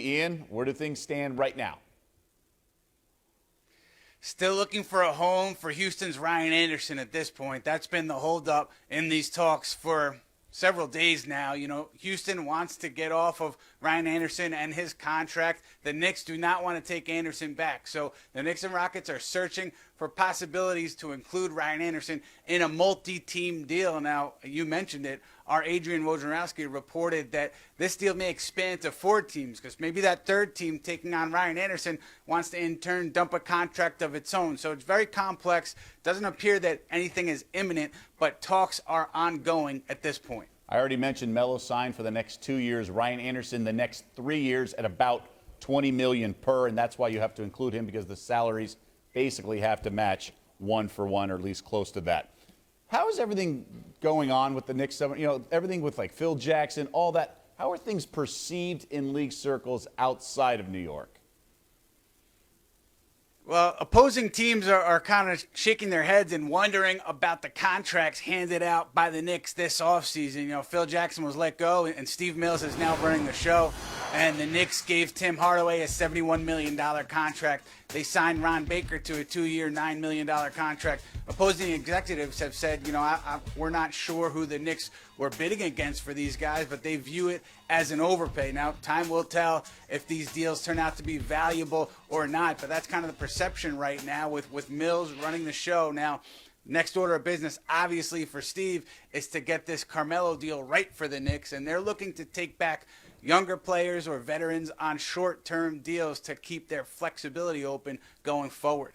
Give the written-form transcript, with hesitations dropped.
Ian, where do things stand right now? Still looking for a home for Houston's Ryan Anderson at this point. That's been the holdup in these talks for several days now. You know, Houston wants to get off of Ryan Anderson and his contract. The Knicks do not want to take Anderson back. So the Knicks and Rockets are searching for possibilities to include Ryan Anderson in a multi-team deal. Now, you mentioned it. Our Adrian Wojnarowski reported that this deal may expand to 4 teams because maybe that third team taking on Ryan Anderson wants to in turn dump a contract of its own. So it's very complex. Doesn't appear that anything is imminent, but talks are ongoing at this point. I already mentioned Melo signed for the next 2 years. Ryan Anderson the next 3 years at about $20 million per, and that's why you have to include him because the salaries basically have to match 1 for 1 or at least close to that. How is everything going on with the Knicks? You know, everything with like Phil Jackson, all that. How are things perceived in league circles outside of New York? Well, opposing teams are kind of shaking their heads and wondering about the contracts handed out by the Knicks this offseason. You know, Phil Jackson was let go, and Steve Mills is now running the show. And the Knicks gave Tim Hardaway a $71 million contract. They signed Ron Baker to a 2-year, $9 million contract. Opposing executives have said, you know, we're not sure who the Knicks were bidding against for these guys, but they view it as an overpay. Now, time will tell if these deals turn out to be valuable or not, but that's kind of the perception right now with Mills running the show. Now, next order of business, obviously, for Steve is to get this Carmelo deal right for the Knicks, and they're looking to take back younger players or veterans on short-term deals to keep their flexibility open going forward.